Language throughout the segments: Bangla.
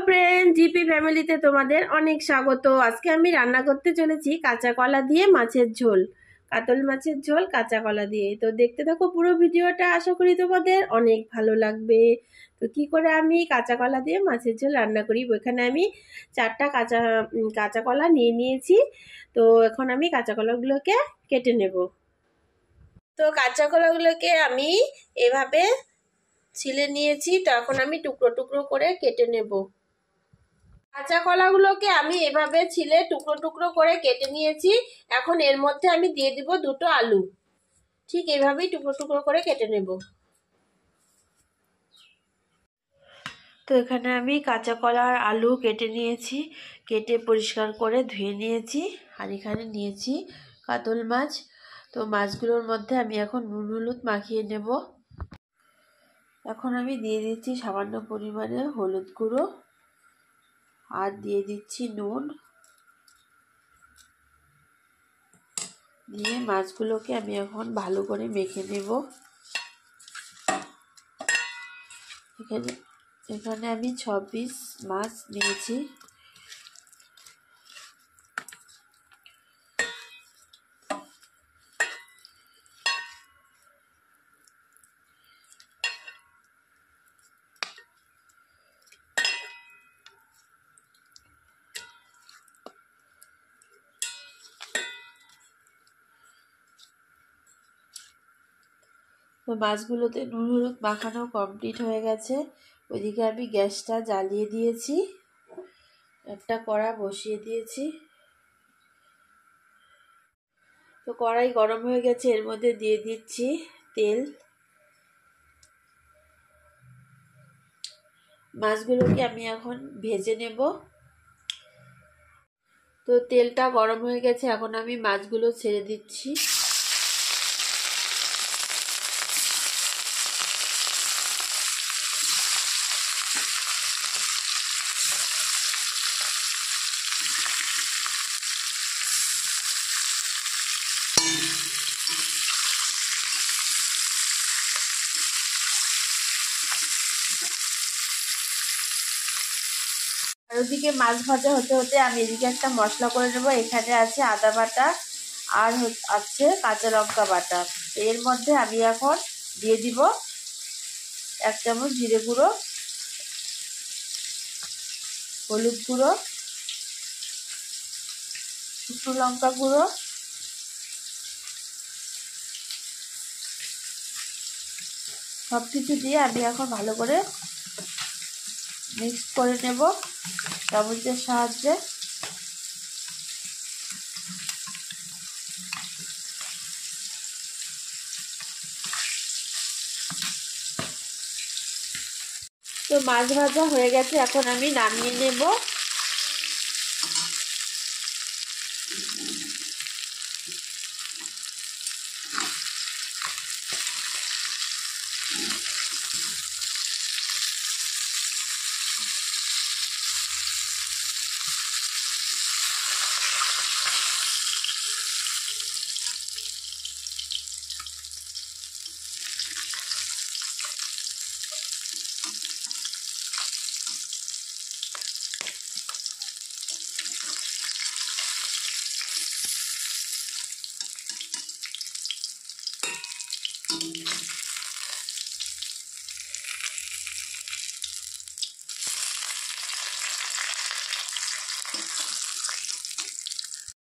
ফ্রেন্ড, জিপি ফ্যামিলিতে তোমাদের অনেক স্বাগত। আজকে আমি রান্না করতে চলেছি কাঁচা কলা দিয়ে মাছের ঝোল, কাতল মাছের ঝোল কাঁচা কলা দিয়ে। তো দেখতে থাকো পুরো ভিডিওটা, আশা করি তোমাদের অনেক ভালো লাগবে। তো কি করে আমি কাঁচা কলা দিয়ে মাছের ঝোল রান্না করি, ওখানে আমি 4টা কাঁচা কলা নিয়ে নিয়েছি। তো এখন আমি কাঁচা কলাগুলোকে কেটে নেব। তো কাঁচা কলাগুলোকে আমি এভাবে ছিলে নিয়েছি। তো এখন আমি টুকরো টুকরো করে কেটে নেব। কাঁচা কলাগুলোকে আমি এভাবে ছিলে টুকরো টুকরো করে কেটে নিয়েছি। এখন এর মধ্যে আমি দিয়ে দিব 2টো আলু। ঠিক এভাবেই টুকরো টুকরো করে কেটে নেব। তো এখানে আমি কাঁচা কলা আর আলু কেটে নিয়েছি, কেটে পরিষ্কার করে ধুয়ে নিয়েছি। আর এখানে নিয়েছি কাতল মাছ। তো মাছগুলোর মধ্যে আমি এখন নুন হলুদ মাখিয়ে নেব। এখন আমি দিয়ে দিচ্ছি সামান্য পরিমাণে হলুদ গুঁড়ো আর দিয়ে দিচ্ছি নুন। দিয়ে মাছগুলোকে আমি এখন ভালো করে মেখে নেব। এখানে আমি 6 পিস মাছ নিয়েছি। তো মাছগুলোতে নুন হলুদ মাখানো কমপ্লিট হয়ে গেছে। ওইদিকে আমি গ্যাসটা জ্বালিয়ে দিয়েছি, একটা কড়া বসিয়ে দিয়েছি। তো কড়াই গরম হয়ে গেছে, এর মধ্যে দিয়ে দিচ্ছি তেল। মাছগুলোকে আমি এখন ভেজে নেব। তো তেলটা গরম হয়ে গেছে, এখন আমি মাছগুলো ছেড়ে দিচ্ছি। আর ওদিকে মাছ ভাজা হতে হতে আমি এদিকে একটা মশলা করে নেব। এখানে আছে আদা বাটা আর আছে কাঁচা লঙ্কা বাটা। এর মধ্যে আমি এখন দিয়ে দিব 1 চামচ জিরে গুঁড়ো, হলুদ গুঁড়ো, শুকনো লঙ্কা গুঁড়ো, সবকিছু দিয়ে আমি এখন ভালো করে মিক্স করে নেব চামচের সাহায্যে। তো মাছ ভাজা হয়ে গেছে, এখন আমি নামিয়ে নেব।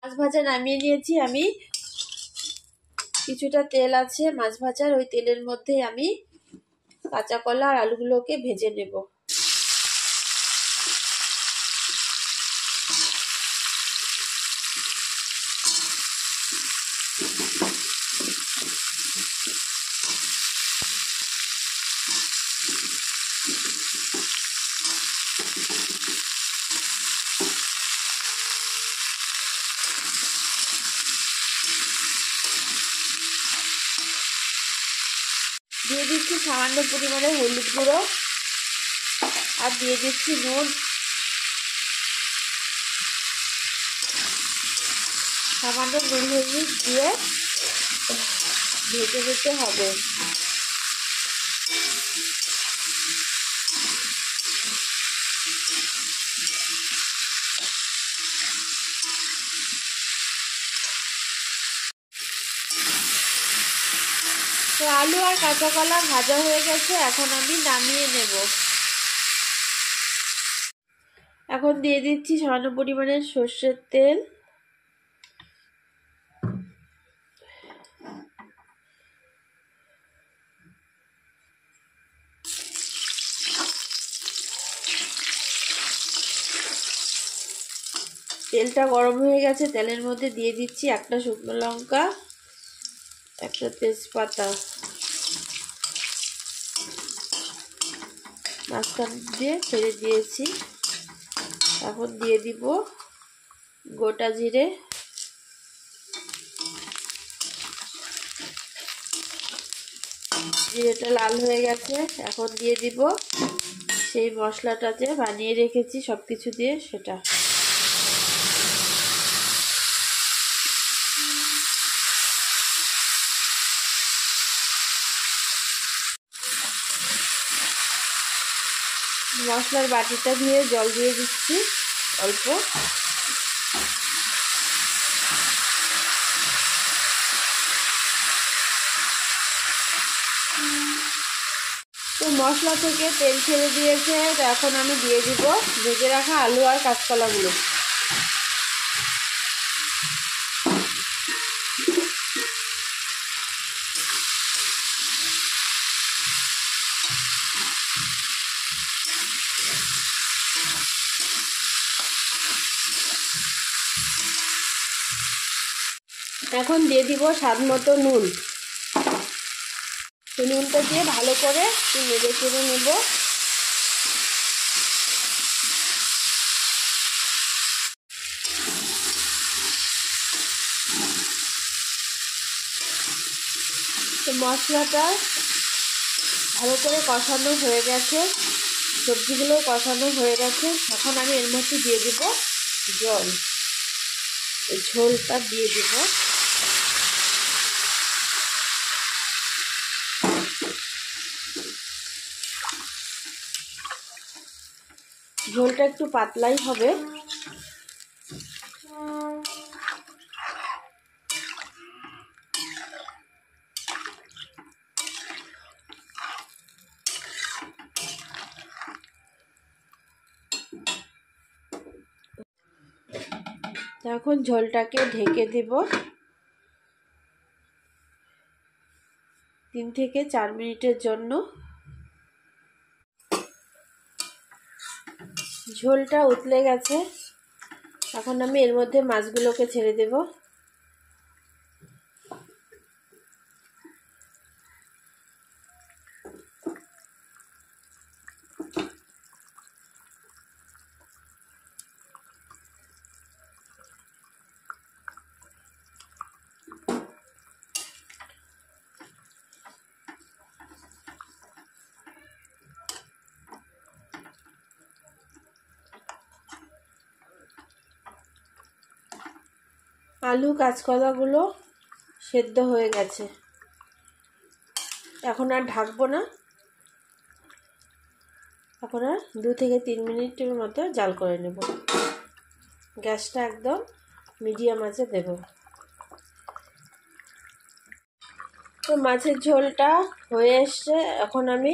মাছ ভাজা নামিয়ে নিয়েছি আমি। কিছুটা তেল আছে মাছ ভাজার, ওই তেলের মধ্যে আমি কাঁচা কলা আর আলুগুলোকে ভেজে নেব। দিয়ে দিচ্ছি সামান্য পরিমাণে হলুদ গুঁড়ো আর দিয়ে দিচ্ছি নুন। সামান্য নুন হলুদ দিয়ে ভেজে নিতে হবে। তো আলু আর কাঁচা কলা ভাজা হয়ে গেছে, এখন আমি নামিয়ে নেব। এখন দিয়ে দিচ্ছি সামান্য পরিমাণের সর্ষের তেল। তেলটা গরম হয়ে গেছে, তেলের মধ্যে দিয়ে দিচ্ছি একটা শুকনো লঙ্কা, একটা তেজপাতা, মাঝখান দিয়ে ছেড়ে দিয়েছি। এখন দিয়ে দিব গোটা জিরে, জিরেটা লাল হয়ে গেছে। এখন দিয়ে দিব সেই মশলাটা যে বানিয়ে রেখেছি সব কিছু দিয়ে, সেটা। মশলার বাটিটা দিয়ে জল দিয়ে দিচ্ছি অল্প। তো মশলা থেকে তেল ছেড়ে দিয়েছে, তো এখন আমি দিয়ে দিব ভেজে রাখা আলু আর কাঁচকলাগুলো। এখন দিয়ে দিব স্বাদ মতো নুন। তো নুনটা দিয়ে ভালো করে নেড়ে চেড়ে নেব। তো মশলাটা ভালো করে কষানো হয়ে গেছে, সবজিগুলো কষানো হয়ে গেছে। এখন আমি এর মধ্যে দিয়ে দিব জল, ঝোলটা দিয়ে দিব। ঝোলটা একটু পাতলাই হবে। এখন ঝোলটাকে ঢেকে দেব 3 থেকে 4 মিনিটের জন্য। ঝোলটা উতলে গেছে, এখন আমি এর মধ্যে মাছগুলোকে ছেড়ে দেব। আলু কাঁচকলাগুলো সেদ্ধ হয়ে গেছে, এখন আর ঢাকবো না। এখন আর 2 থেকে 3 মিনিটের মতো জাল করে নেব। গ্যাসটা একদম মিডিয়াম আঁচে দেব। তো মাছের ঝোলটা হয়ে এসছে, এখন আমি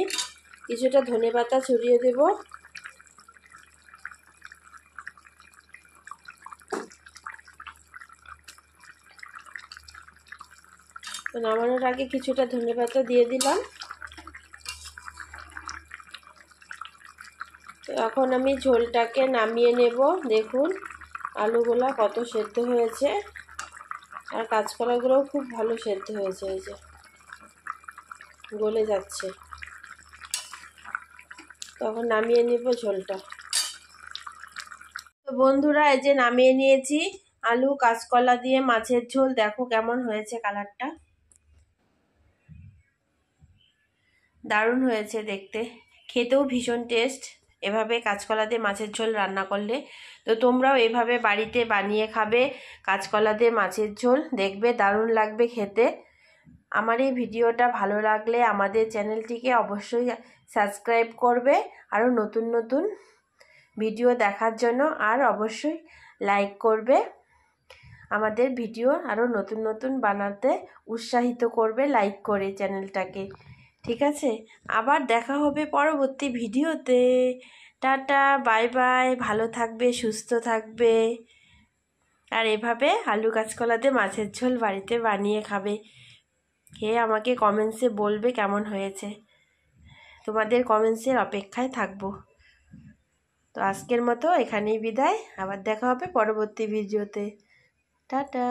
কিছুটা ধনেপাতা ছড়িয়ে দেব। নামানোর আগে কিছুটা ধনেপাতা দিয়ে দিলাম। এখন আমি ঝোলটাকে নামিয়ে নেব। দেখুন আলুগুলা কত সেদ্ধ হয়েছে, আর কাঁচকলাগুলোও খুব ভালো সেদ্ধ হয়েছে, এই যে গলে যাচ্ছে। তখন নামিয়ে নেব ঝোলটা। তো বন্ধুরা, এই যে নামিয়ে নিয়েছি আলু কাঁচকলা দিয়ে মাছের ঝোল। দেখো কেমন হয়েছে, কালারটা দারুণ হয়েছে দেখতে, খেতেও ভীষণ টেস্ট এভাবে কাঁচকলা দিয়ে মাছের ঝোল রান্না করলে। তো তোমরাও এভাবে বাড়িতে বানিয়ে খাবে কাঁচকলা দিয়ে মাছের ঝোল, দেখবে দারুণ লাগবে খেতে। আমার এই ভিডিওটা ভালো লাগলে আমাদের চ্যানেলটিকে অবশ্যই সাবস্ক্রাইব করবে, আরও নতুন নতুন ভিডিও দেখার জন্য, আর অবশ্যই লাইক করবে। আমাদের ভিডিও আরও নতুন নতুন বানাতে উৎসাহিত করবে লাইক করে চ্যানেলটাকে। ঠিক আছে, আবার দেখা হবে পরবর্তী ভিডিওতে। টাটা, বাই বাই, ভালো থাকবে, সুস্থ থাকবে। আর এভাবে আলু কাঁচকলা দিয়ে মাছের ঝোল বাড়িতে বানিয়ে খাবে। খেয়ে আমাকে কমেন্টসে বলবে কেমন হয়েছে। তোমাদের কমেন্টসের অপেক্ষায় থাকবো। তো আজকের মতো এখানেই বিদায়, আবার দেখা হবে পরবর্তী ভিডিওতে। টাটা।